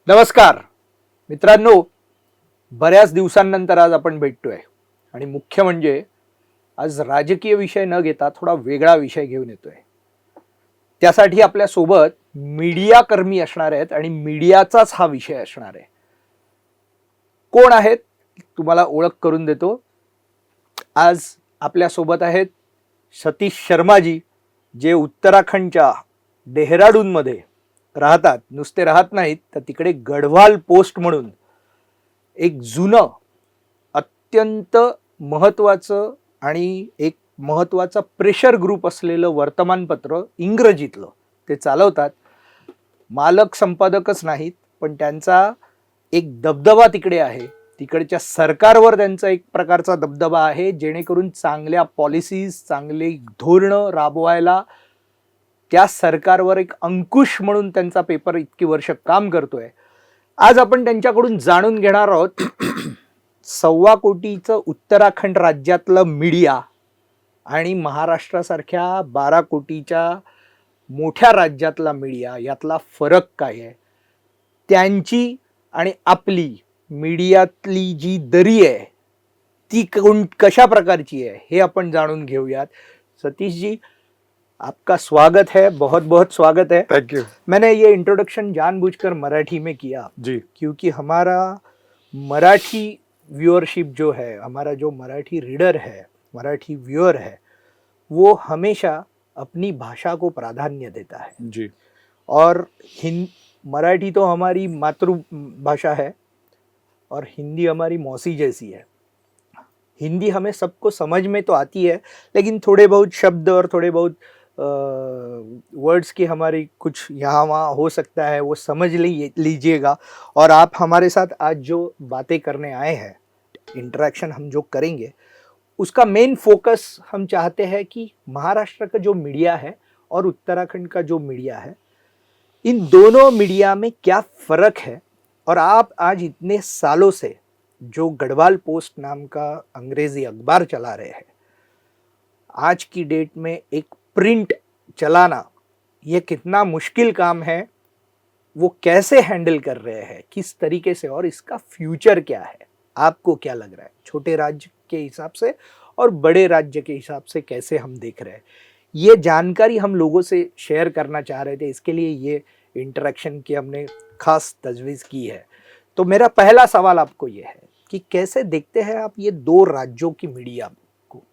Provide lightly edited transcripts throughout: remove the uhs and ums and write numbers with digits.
नमस्कार मित्रांनो, बऱ्याच दिवसांनंतर आज आपण भेटतोय आणि मुख्य म्हणजे आज राजकीय विषय न घेता थोडा वेगळा विषय घेऊन येतोय. त्यासाठी आपल्या सोबत मीडिया कर्मी असणार आहेत आणि मीडियाचाच हा विषय असणार आहे. कोण आहेत तुम्हाला ओळख करून देतो. आज आपल्या सोबत आहेत सतीश शर्माजी, जे उत्तराखंडच्या डेहराडूनमध्ये राहतात. नुसते राहत नाहीत तर तिकडे गढवाल पोस्ट म्हणून एक जुनं अत्यंत महत्वाचं आणि एक महत्वाचा प्रेशर ग्रुप असलेलं वर्तमानपत्र इंग्रजीतलं ते चालवतात. मालक संपादकच नाहीत, पण त्यांचा एक दबदबा तिकडे आहे. तिकडच्या सरकारवर त्यांचा एक प्रकारचा दबदबा आहे, जेणेकरून चांगल्या पॉलिसीज, चांगली धोरणं राबवायला त्या सरकारवर एक अंकुश म्हणून त्यांचा पेपर इतकी वर्ष काम करतोय. आज आपण त्यांच्याकडून जाणून घेणार आहोत 1.25 कोटीचं उत्तराखंड राज्यातलं मीडिया आणि महाराष्ट्रासारख्या 12 कोटीच्या मोठ्या राज्यातला मीडिया यातला फरक काय आहे, त्यांची आणि आपली मीडियातली जी दरी आहे ती कशा प्रकारची आहे हे आपण जाणून घेऊयात. सतीश जी, आपका स्वागत है, बहुत बहुत स्वागत है. Thank you. मैंने ये इंट्रोडक्शन जानबूझकर मराठी में किया जी, क्योंकि हमारा मराठी व्यूअरशिप जो है, हमारा जो मराठी रीडर है, मराठी व्यूअर है, वो हमेशा अपनी भाषा को प्राधान्य देता है. जी, और मराठी तो हमारी मातृभाषा है और हिंदी हमारी मौसी जैसी है. हिंदी हमें सबको समझ में तो आती है, लेकिन थोड़े बहुत शब्द और थोड़े बहुत वर्ड्स की हमारी कुछ यहाँ वहाँ हो सकता है, वो समझ लीजिएगा. और आप हमारे साथ आज जो बातें करने आए हैं, इंटरेक्शन हम जो करेंगे, उसका मेन फोकस हम चाहते हैं कि महाराष्ट्र का जो मीडिया है और उत्तराखंड का जो मीडिया है, इन दोनों मीडिया में क्या फ़र्क है. और आप आज इतने सालों से जो गढ़वाल पोस्ट नाम का अंग्रेज़ी अखबार चला रहे हैं, आज की डेट में एक प्रिंट चलाना ये कितना मुश्किल काम है, वो कैसे हैंडल कर रहे हैं, किस तरीके से, और इसका फ्यूचर क्या है, आपको क्या लग रहा है? छोटे राज्य के हिसाब से और बड़े राज्य के हिसाब से कैसे हम देख रहे हैं, ये जानकारी हम लोगों से शेयर करना चाह रहे थे. इसके लिए ये इंटरेक्शन की हमने खास तजवीज़ की है. तो मेरा पहला सवाल आपको ये है कि कैसे देखते हैं आप ये दो राज्यों की मीडिया को?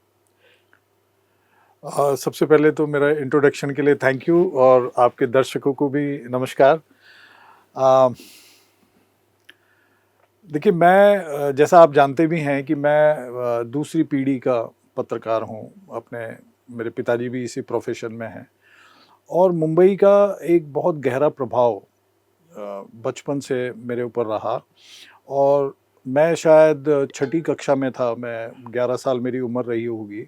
सबसे पहले तो मेरा इंट्रोडक्शन के लिए थैंक यू और आपके दर्शकों को भी नमस्कार. देखिए, मैं जैसा आप जानते भी हैं कि मैं दूसरी पीढ़ी का पत्रकार हूं. मेरे पिताजी भी इसी प्रोफेशन में हैं और मुंबई का एक बहुत गहरा प्रभाव बचपन से मेरे ऊपर रहा. और मैं शायद छठी कक्षा में था, मैं 11 साल मेरी उम्र रही होगी,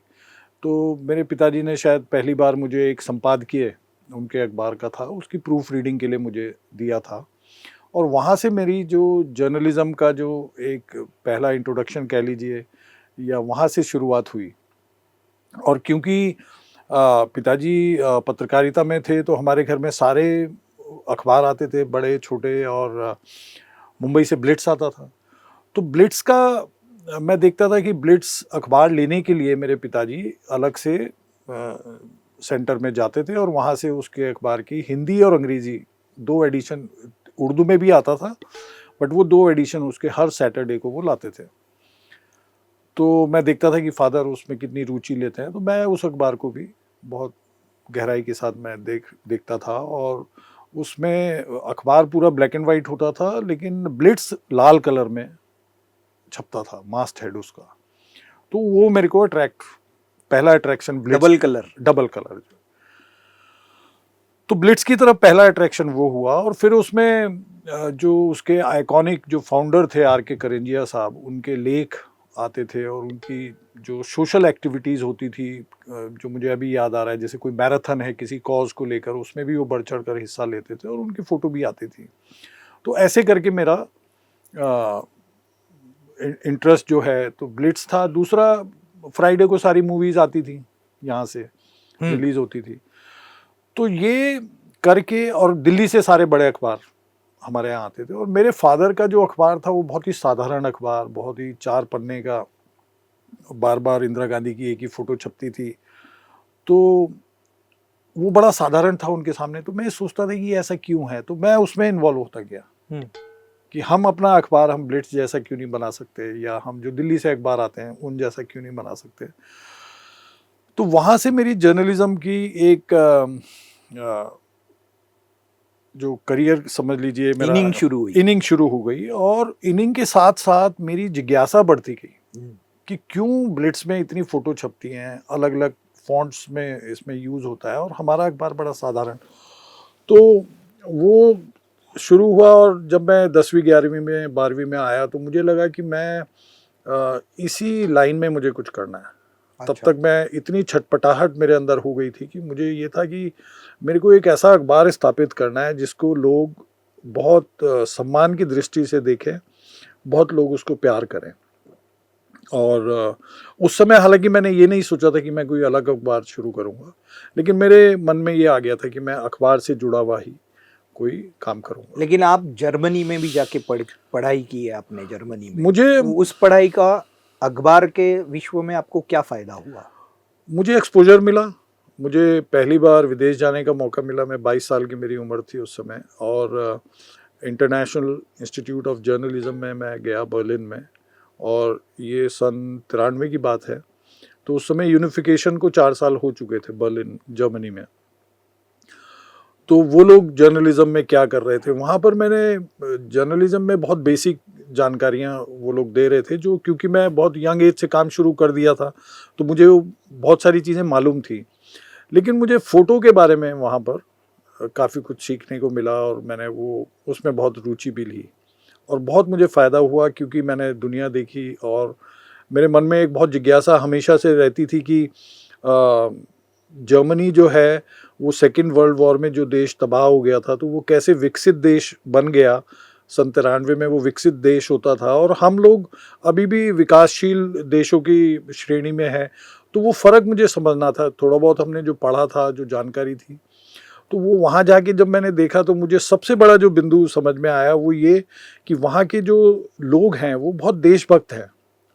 तो मेरे पिताजी ने शायद पहली बार मुझे एक संपादकीय उनके अखबार का था, उसकी प्रूफ रीडिंग के लिए मुझे दिया था. और वहाँ से मेरी जो जर्नलिज़्म का जो एक पहला इंट्रोडक्शन कह लीजिए, या वहाँ से शुरुआत हुई. और क्योंकि पिताजी पत्रकारिता में थे, तो हमारे घर में सारे अखबार आते थे, बड़े छोटे, और मुंबई से ब्लिट्स आता था. तो ब्लिट्स का मैं देखता था कि ब्लिट्स अखबार लेने के लिए मेरे पिताजी अलग से सेंटर में जाते थे और वहाँ से उसके अखबार की हिंदी और अंग्रेज़ी 2 एडिशन, उर्दू में भी आता था, बट वो 2 एडिशन उसके हर सैटरडे को वो लाते थे. तो मैं देखता था कि फादर उसमें कितनी रुचि लेते हैं, तो मैं उस अखबार को भी बहुत गहराई के साथ मैं देखता था. और उसमें अखबार पूरा ब्लैक एंड वाइट होता था, लेकिन ब्लिट्स लाल कलर में छपता था, मास्ट हेड उसका. तो वो मेरे को पहला अट्रैक्शन डबल कलर. तो ब्लिट्स की तरफ पहला अट्रैक्शन वो हुआ. और फिर उसमें जो उसके आइकॉनिक जो फाउंडर थे R.K. करंजिया साहब, उनके लेख आते थे और उनकी जो सोशल एक्टिविटीज़ होती थी, जो मुझे अभी याद आ रहा है, जैसे कोई मैराथन है किसी कॉज को लेकर, उसमें भी वो बढ़ चढ़ कर हिस्सा लेते थे और उनकी फ़ोटो भी आती थी. तो ऐसे करके मेरा इंटरेस्ट जो है तो ब्लिट्स था. दूसरा, फ्राइडे को सारी मूवीज़ आती थी, यहाँ से रिलीज़ होती थी. तो ये करके, और दिल्ली से सारे बड़े अखबार हमारे यहाँ आते थे। और मेरे फादर का जो अखबार था वो बहुत ही साधारण अखबार, बहुत ही 4 पन्ने का, बार बार इंदिरा गांधी की एक ही फ़ोटो छपती थी, तो वो बड़ा साधारण था उनके सामने। तो मैं सोचता था कि ऐसा क्यों है, तो मैं उसमें इन्वॉल्व होता गया कि हम अपना अखबार हम ब्लिट्स जैसा क्यों नहीं बना सकते, या हम जो दिल्ली से अखबार आते हैं उन जैसा क्यों नहीं बना सकते। तो वहाँ से मेरी जर्नलिज्म की एक जो करियर समझ लीजिए, मेरा इनिंग शुरू हो गई। और इनिंग के साथ साथ मेरी जिज्ञासा बढ़ती गई कि क्यों ब्लिट्स में इतनी फ़ोटो छपती हैं, अलग अलग फॉन्ट्स में इसमें यूज़ होता है, और हमारा अखबार बड़ा साधारण। तो वो शुरू हुआ, और जब मैं 10वीं 11वीं में 12वीं में आया तो मुझे लगा कि मैं इसी लाइन में मुझे कुछ करना है। तब तक मैं इतनी छटपटाहट मेरे अंदर हो गई थी कि मुझे ये था कि मेरे को एक ऐसा अखबार स्थापित करना है जिसको लोग बहुत सम्मान की दृष्टि से देखें, बहुत लोग उसको प्यार करें। और उस समय हालांकि मैंने ये नहीं सोचा था कि मैं कोई अलग अखबार शुरू करूँगा, लेकिन मेरे मन में ये आ गया था कि मैं अखबार से जुड़ा हुआ ही कोई काम करूँगा। लेकिन आप जर्मनी में भी जाके पढ़ाई की है आपने जर्मनी में, मुझे तो उस पढ़ाई का अखबार के विश्व में आपको क्या फ़ायदा हुआ? मुझे एक्सपोजर मिला, मुझे पहली बार विदेश जाने का मौका मिला। मैं 22 साल की मेरी उम्र थी उस समय, और इंटरनेशनल इंस्टीट्यूट ऑफ जर्नलिज्म में मैं गया बर्लिन में, और ये सन 93 की बात है। तो उस समय यूनिफिकेशन को 4 साल हो चुके थे बर्लिन जर्मनी में। तो वो लोग जर्नलिज्म में क्या कर रहे थे, वहाँ पर मैंने जर्नलिज्म में बहुत बेसिक जानकारियाँ वो लोग दे रहे थे, जो क्योंकि मैं बहुत यंग एज से काम शुरू कर दिया था तो मुझे वो बहुत सारी चीज़ें मालूम थी। लेकिन मुझे फ़ोटो के बारे में वहाँ पर काफ़ी कुछ सीखने को मिला, और मैंने वो उसमें बहुत रुचि भी ली, और बहुत मुझे फ़ायदा हुआ क्योंकि मैंने दुनिया देखी। और मेरे मन में एक बहुत जिज्ञासा हमेशा से रहती थी कि जर्मनी जो है वो सेकेंड वर्ल्ड वॉर में जो देश तबाह हो गया था, तो वो कैसे विकसित देश बन गया। सन 93 में वो विकसित देश होता था, और हम लोग अभी भी विकासशील देशों की श्रेणी में हैं। तो वो फ़र्क मुझे समझना था, थोड़ा बहुत हमने जो पढ़ा था, जो जानकारी थी, तो वो वहाँ जाके जब मैंने देखा तो मुझे सबसे बड़ा जो बिंदु समझ में आया वो ये कि वहाँ के जो लोग हैं वो बहुत देशभक्त हैं,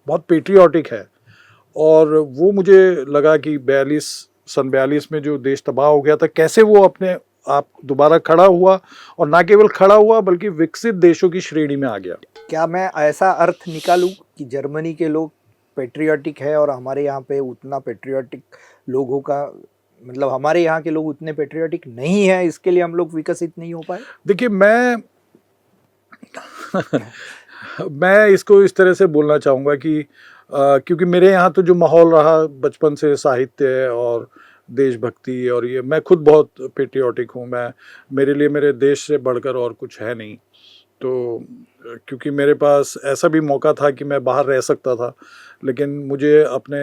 बहुत पेट्रियाटिक है। और वो मुझे लगा कि सन 42 में जो देश तबाह हो गया था, कैसे वो अपने आप दोबारा खड़ा हुआ, और ना केवल खड़ा हुआ बल्कि विकसित देशों की श्रेणी में आ गया। क्या मैं ऐसा अर्थ निकालूं कि जर्मनी के लोग पेट्रियाटिक है और हमारे यहाँ पे उतना पेट्रियाटिक लोगों का, मतलब हमारे यहाँ के लोग उतने पेट्रियाटिक नहीं है, इसके लिए हम लोग विकसित नहीं हो पाए? देखिए, मैं इसको इस तरह से बोलना चाहूँगा कि क्योंकि मेरे यहाँ तो जो माहौल रहा बचपन से, साहित्य और देशभक्ति, और ये मैं खुद बहुत पेट्रियाटिक हूँ। मेरे लिए मेरे देश से बढ़कर और कुछ है नहीं। तो क्योंकि मेरे पास ऐसा भी मौका था कि मैं बाहर रह सकता था, लेकिन मुझे अपने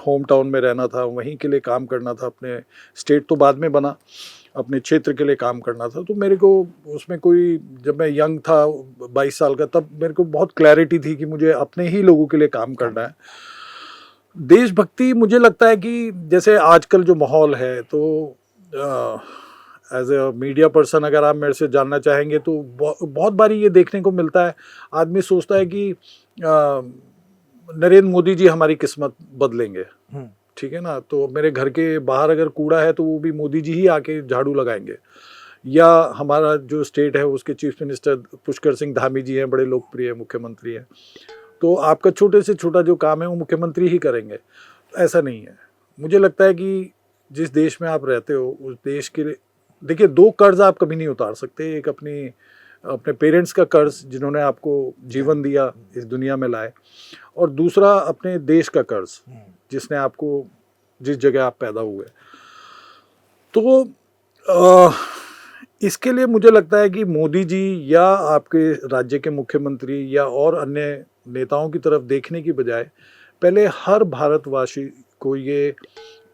होम टाउन में रहना था, वहीं के लिए काम करना था। अपने स्टेट तो बाद में बना, अपने क्षेत्र के लिए काम करना था। तो मेरे को उसमें कोई, जब मैं यंग था 22 साल का, तब मेरे को बहुत क्लैरिटी थी कि मुझे अपने ही लोगों के लिए काम करना है। देशभक्ति, मुझे लगता है कि जैसे आजकल जो माहौल है, तो एज ए मीडिया पर्सन अगर आप मेरे से जानना चाहेंगे तो बहुत बारी ये देखने को मिलता है, आदमी सोचता है कि नरेंद्र मोदी जी हमारी किस्मत बदलेंगे, ठीक है ना, तो मेरे घर के बाहर अगर कूड़ा है तो वो भी मोदी जी ही आके झाड़ू लगाएंगे। या हमारा जो स्टेट है उसके चीफ मिनिस्टर पुष्कर सिंह धामी जी हैं, बड़े लोकप्रिय मुख्यमंत्री हैं, तो आपका छोटे से छोटा जो काम है वो मुख्यमंत्री ही करेंगे। ऐसा नहीं है। मुझे लगता है कि जिस देश में आप रहते हो उस देश के लिए, देखिए, 2 कर्ज आप कभी नहीं उतार सकते। एक अपने पेरेंट्स का कर्ज जिन्होंने आपको जीवन दिया, इस दुनिया में लाए, और दूसरा अपने देश का कर्ज जिसने आपको, जिस जगह आप पैदा हुए। तो इसके लिए मुझे लगता है कि मोदी जी या आपके राज्य के मुख्यमंत्री या और अन्य नेताओं की तरफ देखने की बजाय पहले हर भारतवासी को ये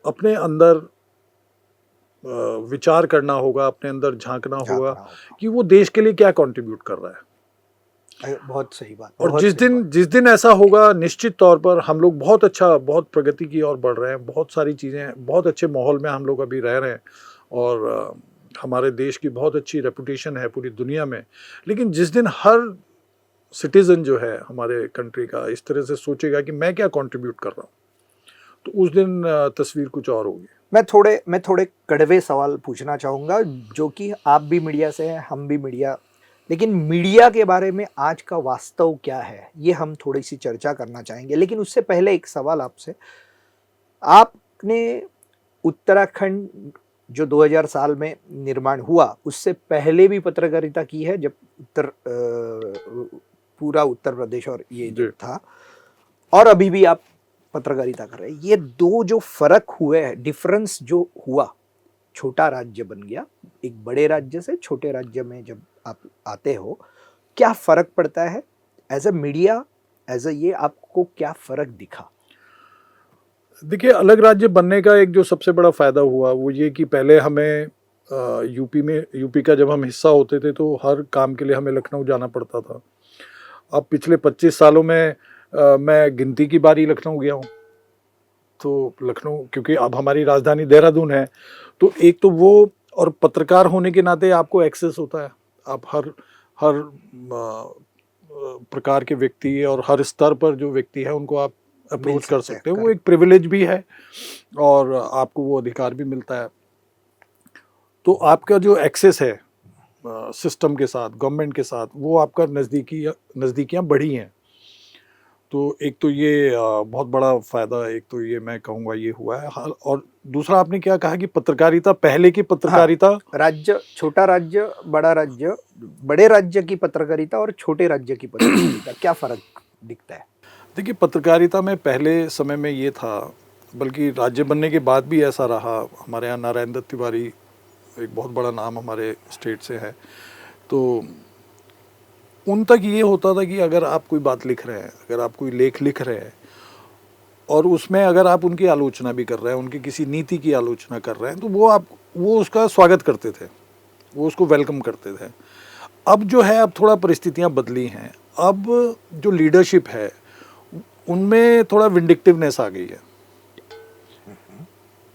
अपने अंदर विचार करना होगा, अपने अंदर झांकना होगा कि वो देश के लिए क्या कंट्रीब्यूट कर रहा है। बहुत सही बात। और जिस दिन ऐसा होगा, निश्चित तौर पर हम लोग बहुत प्रगति की ओर बढ़ रहे हैं। बहुत सारी चीज़ें, बहुत अच्छे माहौल में हम लोग अभी रह रहे हैं, और हमारे देश की बहुत अच्छी रेपुटेशन है पूरी दुनिया में, लेकिन जिस दिन हर सिटीज़न जो है हमारे कंट्री का इस तरह से सोचेगा कि मैं क्या कंट्रीब्यूट कर रहा हूँ, तो उस दिन तस्वीर कुछ और होगी। मैं थोड़े कड़वे सवाल पूछना चाहूँगा, जो कि आप भी मीडिया से हैं, हम भी मीडिया, लेकिन मीडिया के बारे में आज का वास्तव क्या है, ये हम थोड़ी सी चर्चा करना चाहेंगे। लेकिन उससे पहले एक सवाल आपसे, आपने उत्तराखंड जो 2000 साल में निर्माण हुआ, उससे पहले भी पत्रकारिता की है, जब पूरा उत्तर प्रदेश और ये जो जी। था, और अभी भी आप पत्रकारिता कर रहे हैं। ये दो जो फर्क हुए हैं, डिफरेंस जो हुआ, छोटा राज्य बन गया, एक बड़े राज्य से छोटे राज्य में जब आप आते हो, क्या फर्क पड़ता है as a media, as a ये आपको क्या फर्क दिखा? देखिए, अलग राज्य बनने का एक जो सबसे बड़ा फ़ायदा हुआ वो ये कि पहले हमें यूपी का जब हम हिस्सा होते थे तो हर काम के लिए हमें लखनऊ जाना पड़ता था। अब पिछले 25 सालों में मैं गिनती की बारी लखनऊ गया हूँ। तो लखनऊ, क्योंकि अब हमारी राजधानी देहरादून है, तो एक तो वो, और पत्रकार होने के नाते आपको एक्सेस होता है। आप हर हर प्रकार के व्यक्ति और हर स्तर पर जो व्यक्ति है उनको आप अप्रोच कर सकते हो। वो एक प्रिविलेज भी है और आपको वो अधिकार भी मिलता है। तो आपका जो एक्सेस है सिस्टम के साथ, गवर्नमेंट के साथ, वो आपका नज़दीकियाँ बढ़ी हैं। तो एक तो ये बहुत बड़ा फ़ायदा, एक तो ये मैं कहूँगा ये हुआ है। और दूसरा आपने क्या कहा कि पत्रकारिता, पहले की पत्रकारिता, राज्य, छोटा राज्य, बड़ा राज्य, बड़े राज्य की पत्रकारिता और छोटे राज्य की पत्रकारिता, क्या फर्क दिखता है? देखिए, पत्रकारिता में पहले समय में ये था, बल्कि राज्य बनने के बाद भी ऐसा रहा। हमारे यहाँ नारायण दत्त तिवारी एक बहुत बड़ा नाम हमारे स्टेट से है, तो उन तक ये होता था कि अगर आप कोई बात लिख रहे हैं, अगर आप कोई लेख लिख रहे हैं और उसमें अगर आप उनकी आलोचना भी कर रहे हैं, उनकी किसी नीति की आलोचना कर रहे हैं, तो वो उसका स्वागत करते थे, वो उसको वेलकम करते थे। अब जो है, अब थोड़ा परिस्थितियां बदली हैं। अब जो लीडरशिप है उनमें थोड़ा विंडिक्टिवनेस आ गई है,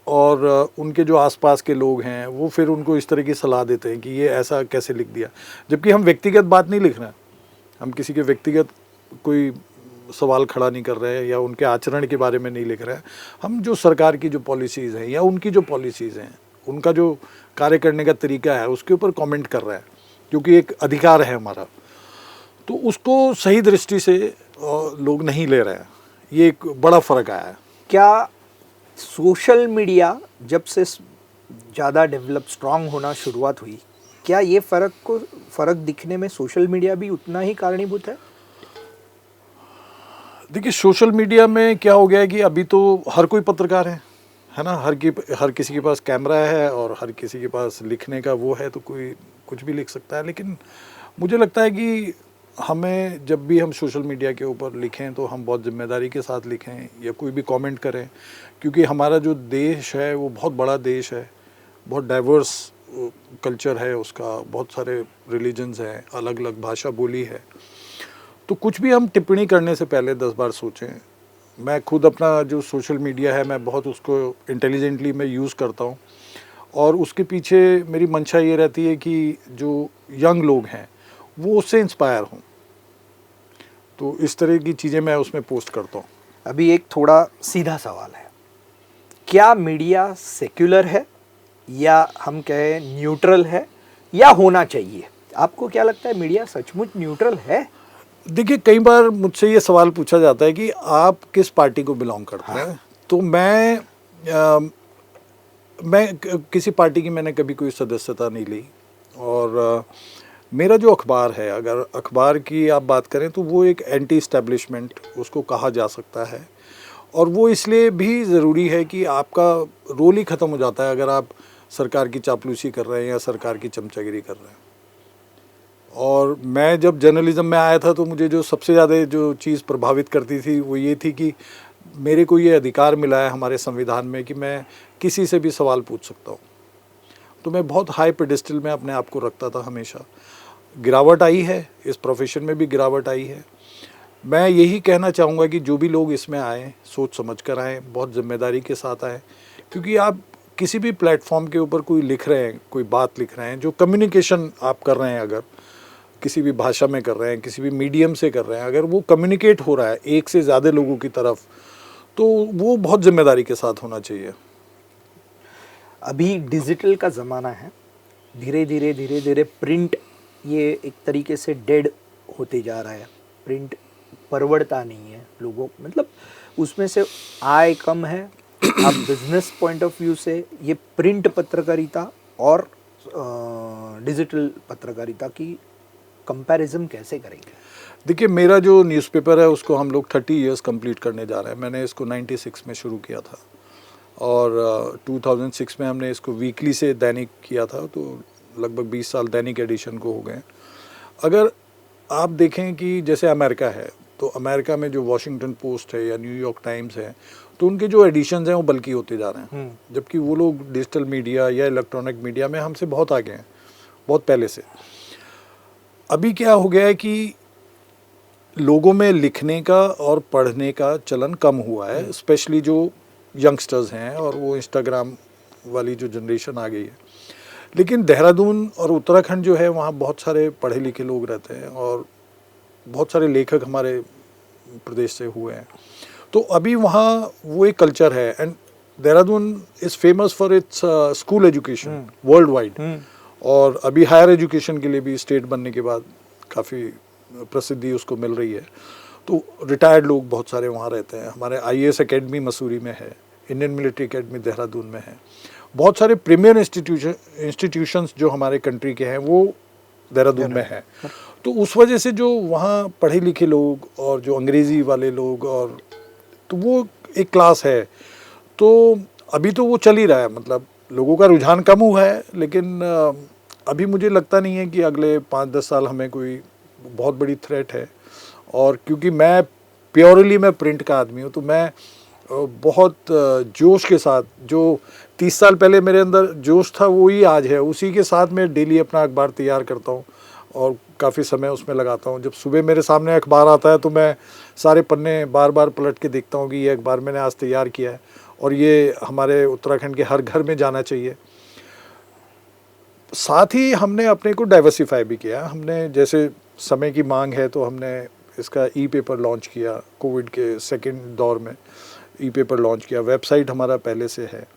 और उनके जो आसपास के लोग हैं वो फिर उनको इस तरह की सलाह देते हैं कि ये ऐसा कैसे लिख दिया, जबकि हम व्यक्तिगत बात नहीं लिख रहे हैं, हम किसी के व्यक्तिगत कोई सवाल खड़ा नहीं कर रहे हैं या उनके आचरण के बारे में नहीं लिख रहे हैं। हम जो सरकार की जो पॉलिसीज़ हैं या उनकी जो पॉलिसीज़ हैं, उनका जो कार्य करने का तरीका है, उसके ऊपर कमेंट कर रहे हैं, क्योंकि एक अधिकार है हमारा। तो उसको सही दृष्टि से लोग नहीं ले रहे हैं। ये एक बड़ा फ़र्क आया है। क्या सोशल मीडिया जब से ज़्यादा डेवलप, स्ट्रांग होना शुरुआत हुई, क्या ये फर्क दिखने में सोशल मीडिया भी उतना ही कारणीभूत है? देखिए, सोशल मीडिया में क्या हो गया है कि अभी तो हर कोई पत्रकार है ना। हर किसी के पास कैमरा है और हर किसी के पास लिखने का वो है, तो कोई कुछ भी लिख सकता है। लेकिन मुझे लगता है कि हमें जब भी हम सोशल मीडिया के ऊपर लिखें तो हम बहुत जिम्मेदारी के साथ लिखें, या कोई भी कमेंट करें, क्योंकि हमारा जो देश है वो बहुत बड़ा देश है, बहुत डाइवर्स कल्चर है उसका, बहुत सारे रिलीजन्स हैं, अलग अलग भाषा बोली है। तो कुछ भी हम टिप्पणी करने से पहले 10 बार सोचें। मैं खुद अपना जो सोशल मीडिया है, मैं बहुत उसको इंटेलिजेंटली मैं यूज़ करता हूँ, और उसके पीछे मेरी मंशा ये रहती है कि जो यंग लोग हैं वो उससे इंस्पायर हों। तो इस तरह की चीज़ें मैं उसमें पोस्ट करता हूँ। अभी एक थोड़ा सीधा सवाल है, क्या मीडिया सेक्युलर है, या हम कहें न्यूट्रल है, या होना चाहिए? आपको क्या लगता है, मीडिया सचमुच न्यूट्रल है? देखिए, कई बार मुझसे ये सवाल पूछा जाता है कि आप किस पार्टी को बिलोंग करते हैं। तो मैं किसी पार्टी की मैंने कभी कोई सदस्यता नहीं ली, और मेरा जो अखबार है, अगर अखबार की आप बात करें तो वो एक एंटी इस्टेब्लिशमेंट उसको कहा जा सकता है, और वो इसलिए भी ज़रूरी है कि आपका रोल ही ख़त्म हो जाता है अगर आप सरकार की चापलूसी कर रहे हैं या सरकार की चमचागिरी कर रहे हैं। और मैं जब जर्नलिज्म में आया था तो मुझे जो सबसे ज़्यादा जो चीज़ प्रभावित करती थी वो ये थी कि मेरे को ये अधिकार मिला है हमारे संविधान में कि मैं किसी से भी सवाल पूछ सकता हूँ। तो मैं बहुत हाई पेडिस्टल में अपने आप को रखता था हमेशा। गिरावट आई है, इस प्रोफेशन में भी गिरावट आई है। मैं यही कहना चाहूँगा कि जो भी लोग इसमें आएँ, सोच समझ कर आएँ, बहुत जिम्मेदारी के साथ आएँ, क्योंकि आप किसी भी प्लेटफॉर्म के ऊपर कोई लिख रहे हैं, कोई बात लिख रहे हैं, जो कम्युनिकेशन आप कर रहे हैं, अगर किसी भी भाषा में कर रहे हैं, किसी भी मीडियम से कर रहे हैं, अगर वो कम्युनिकेट हो रहा है एक से ज़्यादा लोगों की तरफ, तो वो बहुत जिम्मेदारी के साथ होना चाहिए। अभी डिजिटल का ज़माना है, धीरे धीरे प्रिंट ये एक तरीके से डेड होते जा रहा है। प्रिंट परवड़ता नहीं है लोगों, मतलब उसमें से आय कम है। आप बिजनेस पॉइंट ऑफ व्यू से ये प्रिंट पत्रकारिता और डिजिटल पत्रकारिता की कंपैरिजन कैसे करेंगे? देखिए, मेरा जो न्यूज़पेपर है उसको हम लोग 30 इयर्स कंप्लीट करने जा रहे हैं। मैंने इसको 96 में शुरू किया था और 2006 में हमने इसको वीकली से दैनिक किया था, तो लगभग 20 साल दैनिक एडिशन को हो गए। अगर आप देखें कि जैसे अमेरिका है, तो अमेरिका में जो वॉशिंगटन पोस्ट है या न्यूयॉर्क टाइम्स है, तो उनके जो एडिशंस हैं वो बल्कि होते जा रहे हैं, जबकि वो लोग डिजिटल मीडिया या इलेक्ट्रॉनिक मीडिया में हमसे बहुत आगे हैं, बहुत पहले से। अभी क्या हो गया है कि लोगों में लिखने का और पढ़ने का चलन कम हुआ है, स्पेशली जो यंगस्टर्स हैं और वो इंस्टाग्राम वाली जो जनरेशन आ गई है। लेकिन देहरादून और उत्तराखंड जो है, वहाँ बहुत सारे पढ़े लिखे लोग रहते हैं और बहुत सारे लेखक हमारे प्रदेश से हुए हैं, तो अभी वहाँ वो एक कल्चर है। And Dehradun is famous for its school education world wide, और अभी हायर एजुकेशन के लिए भी स्टेट बनने के बाद काफ़ी प्रसिद्धि उसको मिल रही है। तो रिटायर्ड लोग बहुत सारे वहाँ रहते हैं। हमारे आईएएस एकेडमी मसूरी में है, इंडियन मिलिट्री एकेडमी देहरादून में है, बहुत सारे प्रीमियर इंस्टीट्यूशंस जो हमारे कंट्री के हैं वो देहरादून में है। तो उस वजह से जो वहाँ पढ़े लिखे लोग और जो अंग्रेज़ी वाले लोग, और तो वो एक क्लास है। तो अभी तो वो चल ही रहा है, मतलब लोगों का रुझान कम हुआ है, लेकिन अभी मुझे लगता नहीं है कि अगले 5-10 साल हमें कोई बहुत बड़ी थ्रेट है। और क्योंकि मैं प्योरली मैं प्रिंट का आदमी हूँ, तो मैं बहुत जोश के साथ, जो 30 साल पहले मेरे अंदर जोश था वो ही आज है, उसी के साथ मैं डेली अपना अखबार तैयार करता हूँ और काफ़ी समय उसमें लगाता हूँ। जब सुबह मेरे सामने अखबार आता है तो मैं सारे पन्ने बार बार पलट के देखता हूँ कि ये अखबार मैंने आज तैयार किया है और ये हमारे उत्तराखंड के हर घर में जाना चाहिए। साथ ही हमने अपने को डाइवर्सिफाई भी किया। हमने, जैसे समय की मांग है, तो हमने इसका ई पेपर लॉन्च किया। कोविड के सेकेंड दौर में ई पेपर लॉन्च किया। वेबसाइट हमारा पहले से है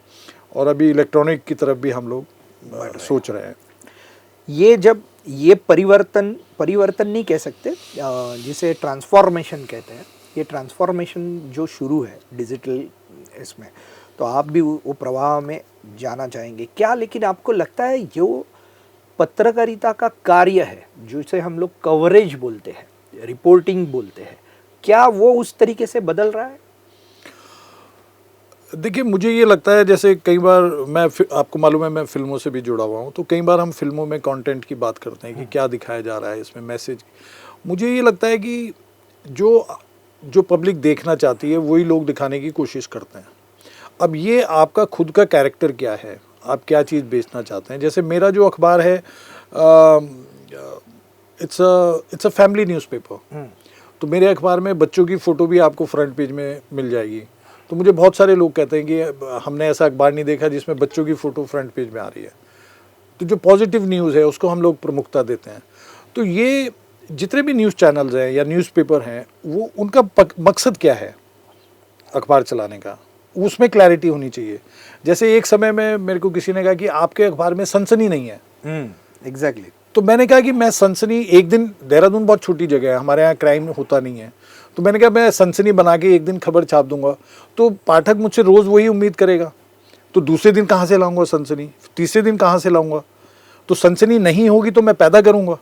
और अभी इलेक्ट्रॉनिक की तरफ भी हम लोग सोच रहे हैं। ये जब ये परिवर्तन नहीं कह सकते, जिसे ट्रांसफॉर्मेशन कहते हैं, ये ट्रांसफॉर्मेशन जो शुरू है डिजिटल इसमें, तो आप भी वो प्रवाह में जाना चाहेंगे क्या? लेकिन आपको लगता है जो पत्रकारिता का कार्य है, जिसे हम लोग कवरेज बोलते हैं, रिपोर्टिंग बोलते हैं, क्या वो उस तरीके से बदल रहा है? देखिए, मुझे ये लगता है, जैसे कई बार आपको मालूम है मैं फिल्मों से भी जुड़ा हुआ हूँ, तो कई बार हम फिल्मों में कंटेंट की बात करते हैं कि क्या दिखाया जा रहा है इसमें, मैसेज। मुझे ये लगता है कि जो पब्लिक देखना चाहती है वही लोग दिखाने की कोशिश करते हैं। अब ये आपका खुद का कैरेक्टर क्या है, आप क्या चीज़ बेचना चाहते हैं। जैसे मेरा जो अखबार है, इट्स अ फैमिली न्यूज़पेपर, तो मेरे अखबार में बच्चों की फ़ोटो भी आपको फ्रंट पेज में मिल जाएगी। तो मुझे बहुत सारे लोग कहते हैं कि हमने ऐसा अखबार नहीं देखा जिसमें बच्चों की फ़ोटो फ्रंट पेज में आ रही है। तो जो पॉजिटिव न्यूज़ है उसको हम लोग प्रमुखता देते हैं। तो ये जितने भी न्यूज़ चैनल्स हैं या न्यूज़पेपर हैं, वो उनका मकसद क्या है अखबार चलाने का, उसमें क्लैरिटी होनी चाहिए। जैसे एक समय में मेरे को किसी ने कहा कि आपके अखबार में सनसनी नहीं है। एग्जैक्टली। तो मैंने कहा कि मैं सनसनी, एक दिन, देहरादून बहुत छोटी जगह है, हमारे यहाँ क्राइम होता नहीं है, तो मैंने कहा मैं सनसनी बना के एक दिन खबर छाप दूंगा, तो पाठक मुझसे रोज़ वही उम्मीद करेगा। तो दूसरे दिन कहाँ से लाऊंगा सनसनी, तीसरे दिन कहाँ से लाऊंगा? तो सनसनी नहीं होगी तो मैं पैदा करूंगा,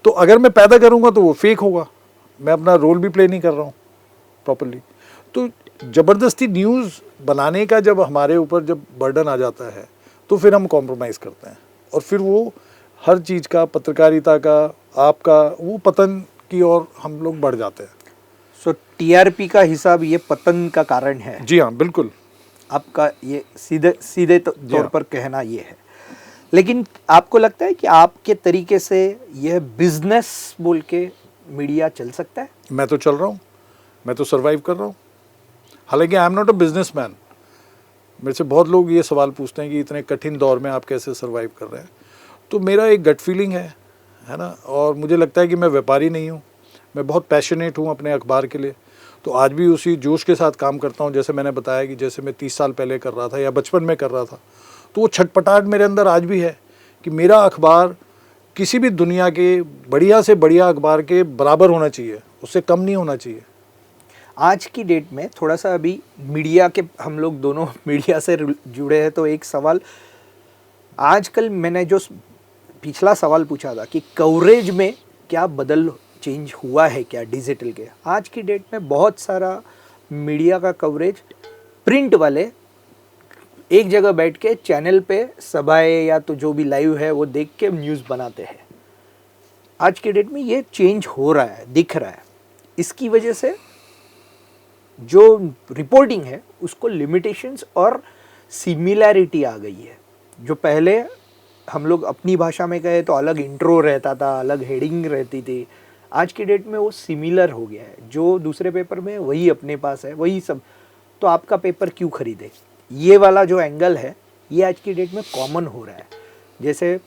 तो अगर मैं पैदा करूंगा तो वो फेक होगा, मैं अपना रोल भी प्ले नहीं कर रहा हूँ प्रॉपरली। तो ज़बरदस्ती न्यूज़ बनाने का जब हमारे ऊपर जब बर्डन आ जाता है, तो फिर हम कॉम्प्रोमाइज़ करते हैं और फिर वो हर चीज़ का, पत्रकारिता का, आपका, वो पतन की ओर हम लोग बढ़ जाते हैं। सो टीआरपी का हिसाब ये पतन का कारण है? जी हाँ, बिल्कुल। आपका ये सीधे तौर पर कहना ये है। लेकिन आपको लगता है कि आपके तरीके से यह बिजनेस बोल के मीडिया चल सकता है? मैं तो चल रहा हूँ, मैं तो सर्वाइव कर रहा हूँ। हालांकि I am not a businessman, मेरे से बहुत लोग ये सवाल पूछते हैं कि इतने कठिन दौर में आप कैसे सर्वाइव कर रहे हैं। तो मेरा एक गट फीलिंग है ना, और मुझे लगता है कि मैं व्यापारी नहीं हूँ, मैं बहुत पैशनेट हूँ अपने अखबार के लिए। तो आज भी उसी जोश के साथ काम करता हूँ, जैसे मैंने बताया कि जैसे मैं 30 साल पहले कर रहा था या बचपन में कर रहा था। तो वो छटपटाहट मेरे अंदर आज भी है कि मेरा अखबार किसी भी दुनिया के बढ़िया से बढ़िया अखबार के बराबर होना चाहिए, उससे कम नहीं होना चाहिए। आज की डेट में थोड़ा सा अभी मीडिया के, हम लोग दोनों मीडिया से जुड़े हैं, तो एक सवाल आजकल मैंने जो पिछला सवाल पूछा था कि कवरेज में क्या चेंज हुआ है क्या डिजिटल के। आज की डेट में बहुत सारा मीडिया का कवरेज प्रिंट वाले एक जगह बैठ के चैनल पे सभाएं या तो जो भी लाइव है वो देख के न्यूज़ बनाते हैं। आज के डेट में ये चेंज हो रहा है, दिख रहा है। इसकी वजह से जो रिपोर्टिंग है उसको लिमिटेशंस और सिमिलैरिटी आ गई है। जो पहले हम लोग अपनी भाषा में कहे तो अलग इंट्रो रहता था, अलग हेडिंग रहती थी, आज की डेट में वो सिमिलर हो गया है। जो दूसरे पेपर में वही अपने पास है, वही सब, तो आपका पेपर क्यों खरीदे, ये वाला जो एंगल है ये आज की डेट में कॉमन हो रहा है। जैसे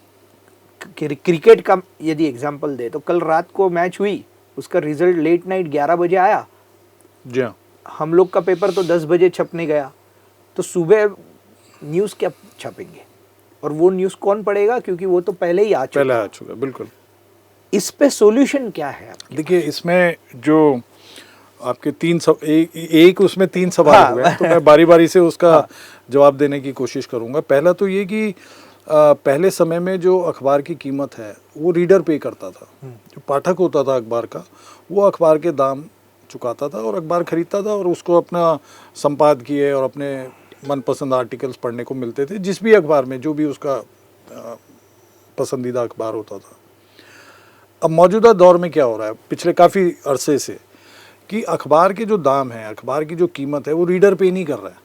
क्रिकेट का यदि एग्जांपल दे तो कल रात को मैच हुई, उसका रिजल्ट लेट नाइट 11 बजे आया, जी हाँ, हम लोग का पेपर तो 10 बजे छपने गया, तो सुबह न्यूज़ क्या छपेंगे और वो न्यूज़ कौन पढ़ेगा, क्योंकि वो तो पहले ही आ चुका। बिल्कुल। इस पे सॉल्यूशन क्या है आपके? देखिए, इसमें जो आपके एक उसमें 3 सवाल हाँ। हुए हैं, तो मैं बारी बारी से उसका जवाब देने की कोशिश करूंगा। पहला तो ये कि पहले समय में जो अखबार की कीमत है वो रीडर पे करता था। जो पाठक होता था अखबार का, वो अखबार के दाम चुकाता था और अखबार खरीदता था और उसको अपना संपादकीय और अपने मनपसंद आर्टिकल्स पढ़ने को मिलते थे, जिस भी अखबार में जो भी उसका पसंदीदा अखबार होता था। अब मौजूदा दौर में क्या हो रहा है पिछले काफ़ी अरसे से, कि अखबार के जो दाम है, अखबार की जो कीमत है, वो रीडर पे नहीं कर रहा है,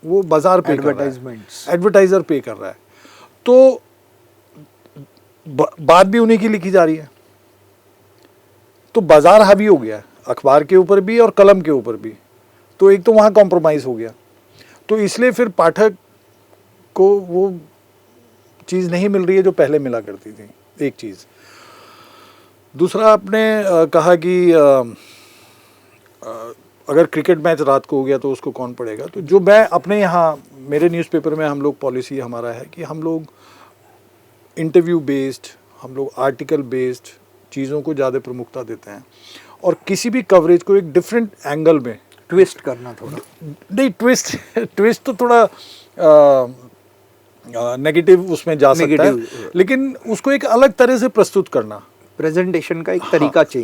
वो बाजार पे कर रहा है, एडवर्टाइजर पे कर रहा है। तो बात भी उन्हीं की लिखी जा रही है, तो बाजार हावी हो गया है अखबार के ऊपर भी और कलम के ऊपर भी। तो एक तो वहाँ कॉम्प्रोमाइज़ हो गया, तो इसलिए फिर पाठक को वो चीज़ नहीं मिल रही है जो पहले मिला करती थी, एक चीज़। दूसरा, आपने कहा कि अगर क्रिकेट मैच रात को हो गया तो उसको कौन पढ़ेगा। तो जो मैं अपने यहाँ मेरे न्यूज़पेपर में हम लोग पॉलिसी हमारा है कि हम लोग इंटरव्यू बेस्ड, हम लोग आर्टिकल बेस्ड चीज़ों को ज़्यादा प्रमुखता देते हैं और किसी भी कवरेज को एक डिफरेंट एंगल में ट्विस्ट करना, थोड़ा नहीं ट्विस्ट तो थोड़ा नेगेटिव उसमें जा सकता है, लेकिन उसको एक अलग तरह से प्रस्तुत करना, प्रेजेंटेशन का एक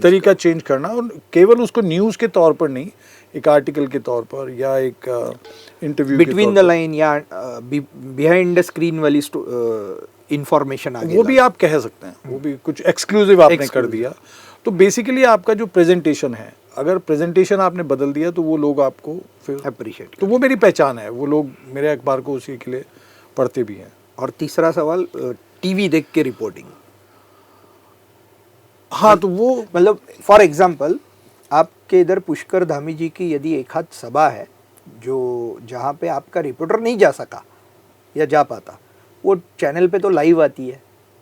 तरीका चेंज करना, और केवल उसको न्यूज़ के तौर पर नहीं, एक आर्टिकल के तौर पर या एक इंटरव्यू बिटवीन द लाइन या बिहाइंड द स्क्रीन वाली इंफॉर्मेशन आगे, वो भी आप कह सकते हैं, वो भी कुछ एक्सक्लूसिव आपने कर दिया। तो बेसिकली आपका जो प्रेजेंटेशन है, अगर प्रेजेंटेशन आपने बदल दिया तो वो लोग आपको फिर अप्रिशिएट, तो वो मेरी पहचान है, वो लोग मेरे अखबार को उसी के लिए पढ़ते भी हैं। और तीसरा सवाल, टीवी देख के रिपोर्टिंग। हाँ, तो वो मतलब फॉर एग्जांपल आपके इधर पुष्कर धामी जी की यदि एक हाथ सभा है जो जहाँ पे आपका रिपोर्टर नहीं जा सका या जा पाता, वो चैनल पे तो लाइव आती है,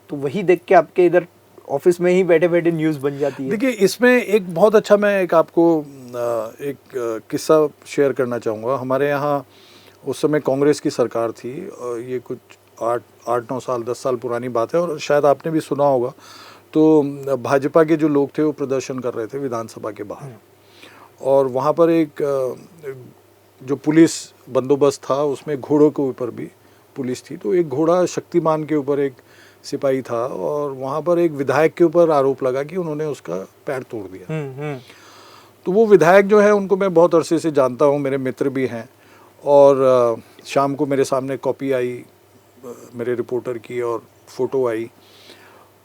तो वही देख के आपके इधर ऑफिस में ही बैठे बैठे न्यूज़ बन जाती है। देखिए, इसमें एक बहुत अच्छा, मैं एक आपको एक किस्सा शेयर करना चाहूँगा। हमारे यहाँ उस समय कांग्रेस की सरकार थी, और ये कुछ 8-9 साल 10 साल पुरानी बात है, और शायद आपने भी सुना होगा। तो भाजपा के जो लोग थे वो प्रदर्शन कर रहे थे विधानसभा के बाहर, और वहाँ पर एक जो पुलिस बंदोबस्त था उसमें घोड़ों के ऊपर भी पुलिस थी। तो एक घोड़ा शक्तिमान के ऊपर एक सिपाही था, और वहाँ पर एक विधायक के ऊपर आरोप लगा कि उन्होंने उसका पैर तोड़ दिया। तो वो विधायक जो है उनको मैं बहुत अरसे से जानता हूँ, मेरे मित्र भी हैं, और शाम को मेरे सामने कॉपी आई मेरे रिपोर्टर की और फोटो आई।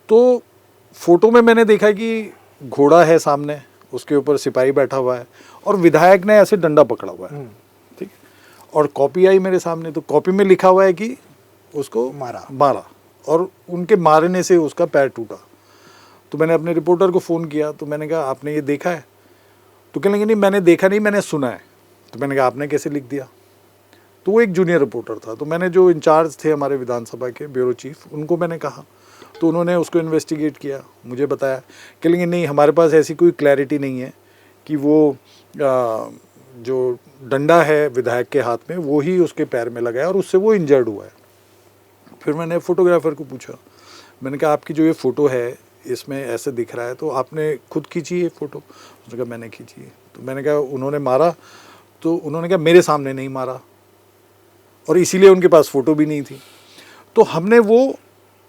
तो फोटो में मैंने देखा कि घोड़ा है सामने, उसके ऊपर सिपाही बैठा हुआ है और विधायक ने ऐसे डंडा पकड़ा हुआ है, ठीक। और कॉपी आई मेरे सामने, तो कॉपी में लिखा हुआ है कि उसको मारा और उनके मारने से उसका पैर टूटा। तो मैंने अपने रिपोर्टर को फ़ोन किया, तो मैंने कहा आपने ये देखा है? तो कहने लगे नहीं मैंने देखा नहीं, मैंने सुना है। तो मैंने कहा आपने कैसे लिख दिया? तो वो एक जूनियर रिपोर्टर था। तो मैंने जो इंचार्ज थे हमारे विधानसभा के ब्यूरो चीफ, उनको मैंने कहा, तो उन्होंने उसको इन्वेस्टिगेट किया, मुझे बताया कि लेकिन नहीं, हमारे पास ऐसी कोई क्लैरिटी नहीं है कि वो जो डंडा है विधायक के हाथ में वो ही उसके पैर में लगा है और उससे वो इंजर्ड हुआ है। फिर मैंने फोटोग्राफर को पूछा, मैंने कहा आपकी जो ये फ़ोटो है इसमें ऐसे दिख रहा है, तो आपने खुद खींची है फ़ोटो? उसने कहा मैंने खींची है। तो मैंने कहा उन्होंने मारा? तो उन्होंने कहा मेरे सामने नहीं मारा, और इसीलिए उनके पास फ़ोटो भी नहीं थी। तो हमने वो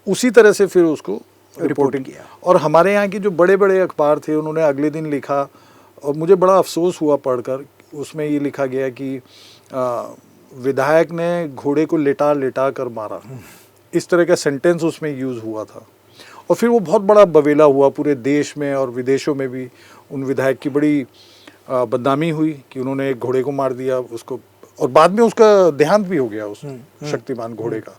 उसी तरह से फिर उसको रिपोर्टिंग किया। और हमारे यहाँ के जो बड़े बड़े अखबार थे उन्होंने अगले दिन लिखा, और मुझे बड़ा अफसोस हुआ पढ़कर, उसमें ये लिखा गया कि विधायक ने घोड़े को लिटा लिटा कर मारा, इस तरह का सेंटेंस उसमें यूज़ हुआ था। और फिर वो बहुत बड़ा बवेला हुआ पूरे देश में और विदेशों में भी, उन विधायक की बड़ी बदनामी हुई कि उन्होंने एक घोड़े को मार दिया उसको, और बाद में उसका देहांत भी हो गया उस शक्तिमान घोड़े का।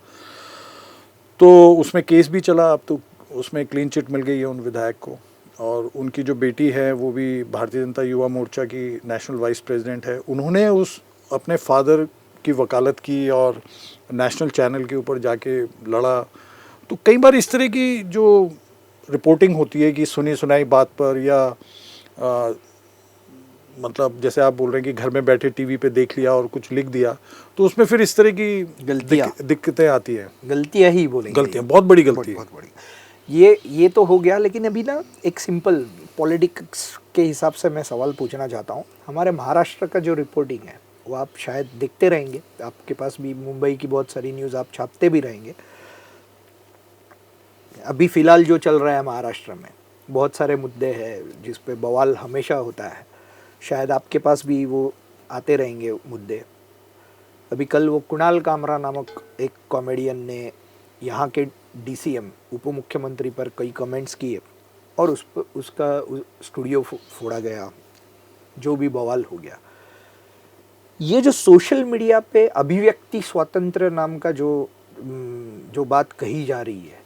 तो उसमें केस भी चला, अब तो उसमें क्लीन चिट मिल गई है उन विधायक को, और उनकी जो बेटी है वो भी भारतीय जनता युवा मोर्चा की नेशनल वाइस प्रेसिडेंट है। उन्होंने उस अपने फादर की वकालत की और नेशनल चैनल के ऊपर जाके लड़ा। तो कई बार इस तरह की जो रिपोर्टिंग होती है कि सुनी सुनाई बात पर, या मतलब जैसे आप बोल रहे हैं कि घर में बैठे टीवी पे देख लिया और कुछ लिख दिया, तो उसमें फिर इस तरह की दिक्कतें आती हैं। गलतियां ही बोलेंगे, गलतियां, बहुत बड़ी गलती है। बहुत बड़ी। ये तो हो गया, लेकिन अभी ना एक सिंपल पॉलिटिक्स के हिसाब से मैं सवाल पूछना चाहता हूँ। हमारे महाराष्ट्र का जो रिपोर्टिंग है वो आप शायद देखते रहेंगे, आपके पास भी मुंबई की बहुत सारी न्यूज़ आप छापते भी रहेंगे। अभी फ़िलहाल जो चल रहा है महाराष्ट्र में, बहुत सारे मुद्दे हैं जिस पे बवाल हमेशा होता है, शायद आपके पास भी वो आते रहेंगे मुद्दे। अभी कल वो कुणाल कामरा नामक एक कॉमेडियन ने यहाँ के डीसीएम उप मुख्यमंत्री पर कई कमेंट्स किए और उसका स्टूडियो फोड़ा गया, जो भी बवाल हो गया। ये जो सोशल मीडिया पे अभिव्यक्ति स्वातंत्र्य नाम का जो बात कही जा रही है,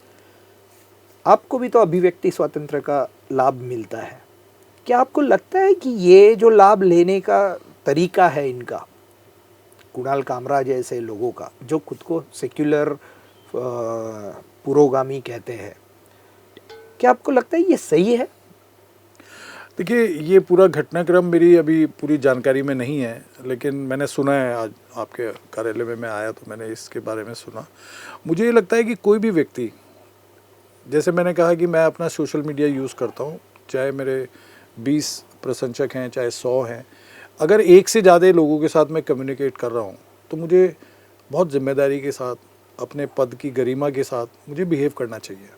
आपको भी तो अभिव्यक्ति स्वातंत्र्य का लाभ मिलता है। क्या आपको लगता है कि ये जो लाभ लेने का तरीका है इनका, कुणाल कामरा जैसे लोगों का जो खुद को सेक्युलर पुरोगामी कहते हैं, क्या आपको लगता है ये सही है? देखिए, ये पूरा घटनाक्रम मेरी अभी पूरी जानकारी में नहीं है, लेकिन मैंने सुना है, आज आपके कार्यालय में मैं आया तो मैंने इसके बारे में सुना। मुझे ये लगता है कि कोई भी व्यक्ति, जैसे मैंने कहा कि मैं अपना सोशल मीडिया यूज़ करता हूँ, चाहे मेरे 20 प्रशंसक हैं चाहे 100 हैं, अगर एक से ज़्यादा लोगों के साथ मैं कम्युनिकेट कर रहा हूँ तो मुझे बहुत जिम्मेदारी के साथ, अपने पद की गरिमा के साथ मुझे बिहेव करना चाहिए,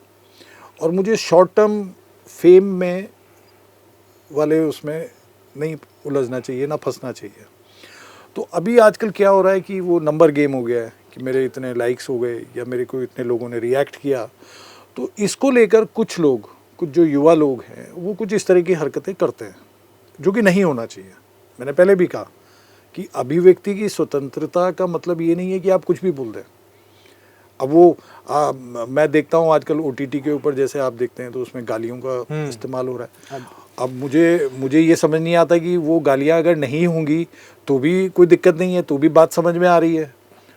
और मुझे शॉर्ट टर्म फेम में वाले उसमें नहीं उलझना चाहिए, ना फंसना चाहिए। तो अभी आजकल क्या हो रहा है कि वो नंबर गेम हो गया है कि मेरे इतने लाइक्स हो गए या मेरे को इतने लोगों ने रिएक्ट किया, तो इसको लेकर कुछ लोग, कुछ जो युवा लोग हैं, वो कुछ इस तरह की हरकतें करते हैं जो कि नहीं होना चाहिए। मैंने पहले भी कहा कि अभिव्यक्ति की स्वतंत्रता का मतलब ये नहीं है कि आप कुछ भी बोल दें। अब वो मैं देखता हूँ आजकल OTT के ऊपर, जैसे आप देखते हैं तो उसमें गालियों का इस्तेमाल हो रहा है। अब मुझे ये समझ नहीं आता कि वो गालियाँ अगर नहीं होंगी तो भी कोई दिक्कत नहीं है, तो भी बात समझ में आ रही है,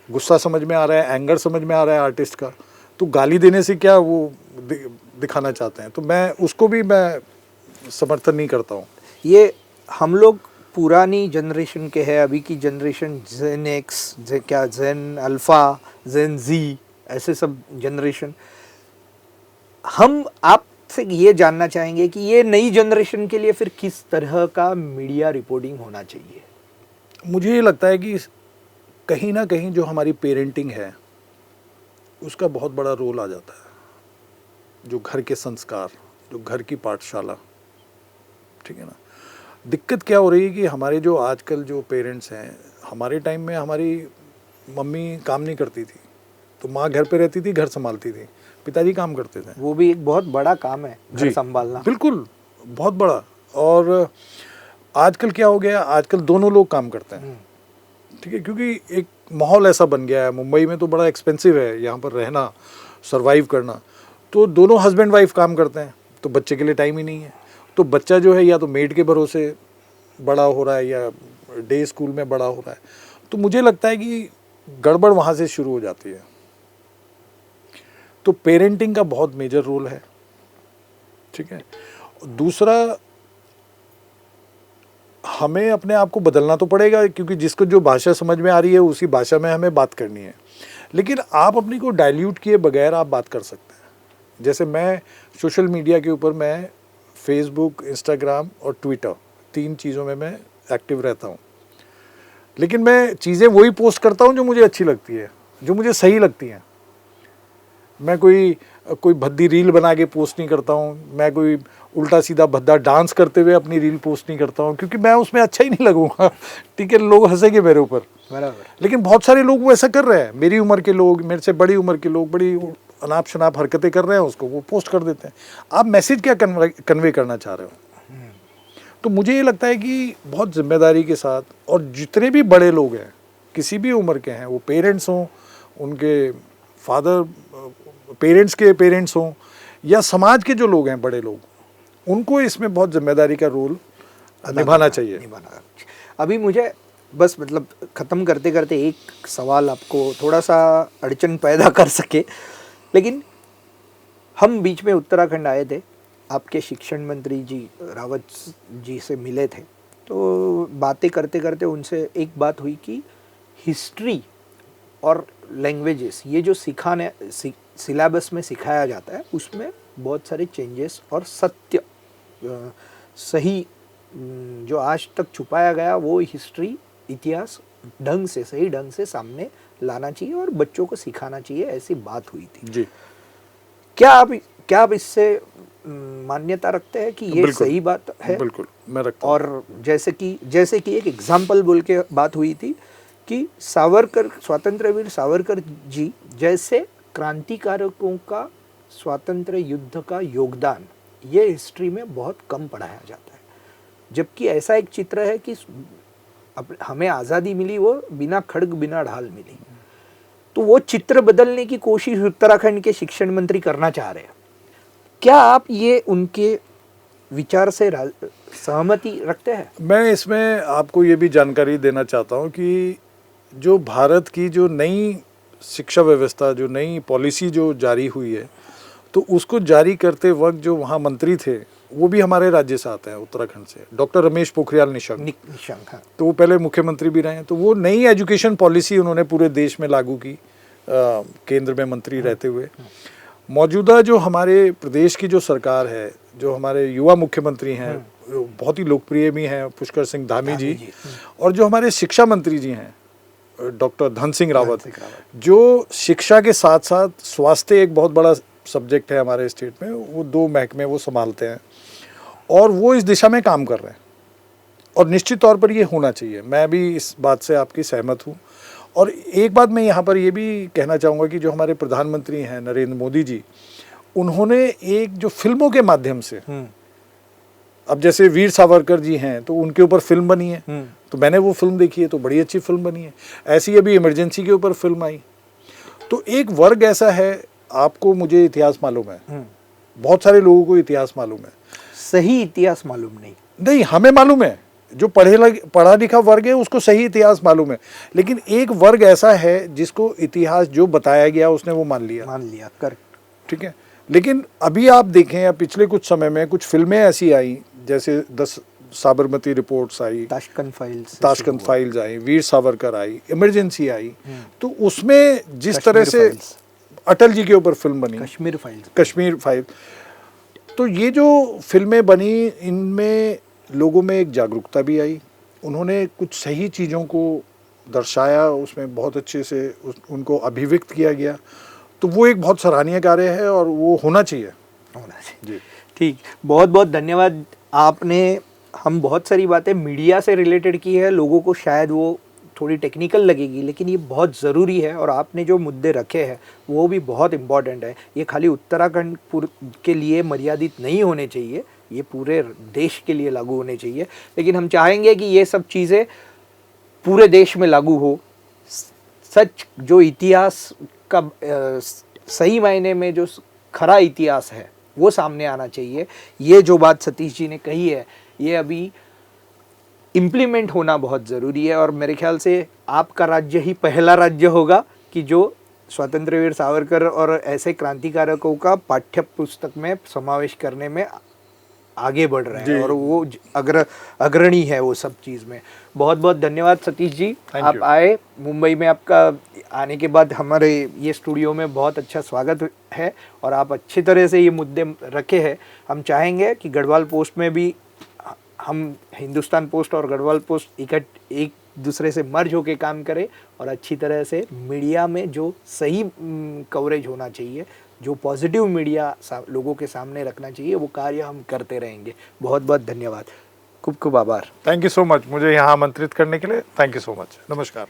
गुस्सा समझ में आ रहा है, एंगर समझ में आ रहा है आर्टिस्ट का, तो गाली देने से क्या वो दिखाना चाहते हैं, तो मैं उसको भी मैं समर्थन नहीं करता हूँ। ये हम लोग पुरानी जनरेशन के हैं, अभी की जनरेशन जेन एक्स, जेन अल्फ़ा, जेन जी, ऐसे सब जनरेशन। हम आपसे ये जानना चाहेंगे कि ये नई जनरेशन के लिए फिर किस तरह का मीडिया रिपोर्टिंग होना चाहिए? मुझे ये लगता है कि कहीं ना कहीं जो हमारी पेरेंटिंग है उसका बहुत बड़ा रोल आ जाता है, जो घर के संस्कार, जो घर की पाठशाला, ठीक है ना। दिक्कत क्या हो रही है कि हमारे जो आजकल जो पेरेंट्स हैं, हमारे टाइम में हमारी मम्मी काम नहीं करती थी तो माँ घर पे रहती थी, घर संभालती थी, पिताजी काम करते थे। वो भी एक बहुत बड़ा काम है, घर संभालना। बिल्कुल, बहुत बड़ा। और आजकल क्या हो गया, आजकल दोनों लोग काम करते हैं, ठीक है, क्योंकि एक माहौल ऐसा बन गया है। मुंबई में तो बड़ा एक्सपेंसिव है यहाँ पर रहना, सरवाइव करना, तो दोनों हस्बैंड वाइफ काम करते हैं, तो बच्चे के लिए टाइम ही नहीं है। तो बच्चा जो है या तो मेड के भरोसे बड़ा हो रहा है या डे स्कूल में बड़ा हो रहा है। तो मुझे लगता है कि गड़बड़ वहाँ से शुरू हो जाती है। तो पेरेंटिंग का बहुत मेजर रोल है, ठीक है। दूसरा, हमें अपने आप को बदलना तो पड़ेगा, क्योंकि जिसको जो भाषा समझ में आ रही है उसी भाषा में हमें बात करनी है, लेकिन आप अपनी को डाइल्यूट किए बगैर आप बात कर सकते हैं। जैसे मैं सोशल मीडिया के ऊपर मैं फेसबुक, इंस्टाग्राम और ट्विटर 3 चीज़ों में मैं एक्टिव रहता हूँ, लेकिन मैं चीज़ें वही पोस्ट करता हूँ जो मुझे अच्छी लगती है, जो मुझे सही लगती हैं। मैं कोई भद्दी रील बना के पोस्ट नहीं करता हूँ, मैं कोई उल्टा सीधा भद्दा डांस करते हुए अपनी रील पोस्ट नहीं करता हूँ, क्योंकि मैं उसमें अच्छा ही नहीं लगूंगा, ठीक है, लोग हंसेंगे मेरे ऊपर। बराबर। लेकिन बहुत सारे लोग वो ऐसा कर रहे हैं, मेरी उम्र के लोग, मेरे से बड़ी उम्र के लोग बड़ी अनाप शनाप हरकतें कर रहे हैं, उसको वो पोस्ट कर देते हैं। आप मैसेज क्या कन्वे करना चाह रहे हो? तो मुझे ये लगता है कि बहुत जिम्मेदारी के साथ, और जितने भी बड़े लोग हैं किसी भी उम्र के हैं, वो पेरेंट्स हों, उनके फादर, पेरेंट्स के पेरेंट्स हों, या समाज के जो लोग हैं बड़े लोग, उनको इसमें बहुत जिम्मेदारी का रोल निभाना चाहिए। अभी मुझे बस मतलब ख़त्म करते करते एक सवाल आपको थोड़ा सा अड़चन पैदा कर सके, लेकिन हम बीच में उत्तराखंड आए थे, आपके शिक्षण मंत्री जी रावत जी से मिले थे, तो बातें करते करते उनसे एक बात हुई कि हिस्ट्री और लैंग्वेजेस, ये जो सिलेबस में सिखाया जाता है, उसमें बहुत सारे चेंजेस और सत्य सही जो आज तक छुपाया गया वो हिस्ट्री, इतिहास सही ढंग से सामने लाना चाहिए और बच्चों को सिखाना चाहिए, ऐसी बात हुई थी जी। क्या आप इससे मान्यता रखते हैं कि ये सही बात है? बिल्कुल, मैं रखता हूँ। और जैसे कि एक एग्जाम्पल बोल के बात हुई थी कि सावरकर, स्वतंत्रवीर सावरकर जी जैसे क्रांतिकारकों का स्वातंत्र्य युद्ध का योगदान ये हिस्ट्री में बहुत कम पढ़ाया जाता है, जबकि ऐसा एक चित्र है कि हमें आज़ादी मिली वो बिना खड्ग बिना ढाल मिली। तो वो चित्र बदलने की कोशिश उत्तराखंड के शिक्षण मंत्री करना चाह रहे हैं। क्या आप ये उनके विचार से सहमति रखते हैं? मैं इसमें आपको ये भी जानकारी देना चाहता हूँ कि जो भारत की जो नई शिक्षा व्यवस्था, जो नई पॉलिसी जो जारी हुई है, तो उसको जारी करते वक्त जो वहाँ मंत्री थे वो भी हमारे राज्य से आते हैं, उत्तराखंड से, डॉक्टर रमेश पोखरियाल निशंक। हाँ। तो वो पहले मुख्यमंत्री भी रहे हैं, तो वो नई एजुकेशन पॉलिसी उन्होंने पूरे देश में लागू की, केंद्र में मंत्री रहते हुए। मौजूदा जो हमारे प्रदेश की जो सरकार है, जो हमारे युवा मुख्यमंत्री हैं, बहुत ही लोकप्रिय भी हैं, पुष्कर सिंह धामी जी, और जो हमारे शिक्षा मंत्री जी हैं डॉक्टर धन सिंह रावत, जो शिक्षा के साथ साथ स्वास्थ्य एक बहुत बड़ा सब्जेक्ट है हमारे स्टेट में, वो 2 महकमे वो संभालते हैं और वो इस दिशा में काम कर रहे हैं, और निश्चित तौर पर ये होना चाहिए। मैं भी इस बात से आपकी सहमत हूँ। और एक बात मैं यहाँ पर ये भी कहना चाहूँगा कि जो हमारे प्रधानमंत्री हैं नरेंद्र मोदी जी, उन्होंने एक जो फिल्मों के माध्यम से, अब जैसे वीर सावरकर जी हैं तो उनके ऊपर फिल्म बनी है, तो मैंने वो फिल्म देखी है, तो बड़ी अच्छी फिल्म बनी है। ऐसी अभी इमरजेंसी के ऊपर फिल्म आई। तो एक वर्ग ऐसा है, आपको मुझे इतिहास मालूम है, बहुत सारे लोगों को इतिहास मालूम है, सही इतिहास मालूम नहीं, हमें मालूम है, जो पढ़ा लिखा वर्ग है उसको सही इतिहास मालूम है, लेकिन एक वर्ग ऐसा है जिसको इतिहास जो बताया गया उसने वो मान लिया कर, ठीक है। लेकिन अभी आप देखें, या पिछले कुछ समय में कुछ फिल्में ऐसी आई, जैसे 10 साबरमती रिपोर्ट्स आई, ताशकंद फाइल्स आई, वीर सावरकर आई, इमरजेंसी आई, तो उसमें जिस तरह से अटल जी के ऊपर फिल्म बनी, कश्मीर फाइल, तो ये जो फिल्में बनी, इनमें लोगों में एक जागरूकता भी आई, उन्होंने कुछ सही चीज़ों को दर्शाया, उसमें बहुत अच्छे से उनको अभिव्यक्त किया गया, तो वो एक बहुत सराहनीय कार्य है और वो होना चाहिए जी। ठीक, बहुत बहुत धन्यवाद। आपने हम बहुत सारी बातें मीडिया से रिलेटेड की है, लोगों को शायद वो थोड़ी टेक्निकल लगेगी, लेकिन ये बहुत ज़रूरी है, और आपने जो मुद्दे रखे हैं वो भी बहुत इम्पॉर्टेंट है। ये खाली उत्तराखंड के लिए मर्यादित नहीं होने चाहिए, ये पूरे देश के लिए लागू होने चाहिए। लेकिन हम चाहेंगे कि ये सब चीज़ें पूरे देश में लागू हो, सच जो इतिहास का सही मायने में जो खरा इतिहास है वो सामने आना चाहिए। ये जो बात सतीश जी ने कही है, ये अभी इम्प्लीमेंट होना बहुत ज़रूरी है। और मेरे ख्याल से आपका राज्य ही पहला राज्य होगा कि जो स्वतंत्र वीर सावरकर और ऐसे क्रांतिकारकों का पाठ्य पुस्तक में समावेश करने में आगे बढ़ रहे हैं, और वो अग्रणी है वो सब चीज़ में। बहुत बहुत धन्यवाद सतीश जी, आप आए मुंबई में। आपका आने के बाद हमारे ये स्टूडियो में बहुत अच्छा स्वागत है, और आप अच्छी तरह से ये मुद्दे रखे हैं। हम चाहेंगे कि गढ़वाल पोस्ट में भी हम हिंदुस्तान पोस्ट और गढ़वाल पोस्ट एक दूसरे से मर्ज होके काम करें, और अच्छी तरह से मीडिया में जो सही कवरेज होना चाहिए, जो पॉजिटिव मीडिया लोगों के सामने रखना चाहिए, वो कार्य हम करते रहेंगे। बहुत बहुत धन्यवाद, खूब खूब आभार। थैंक यू सो मच मुझे यहाँ आमंत्रित करने के लिए। Thank you so much. नमस्कार।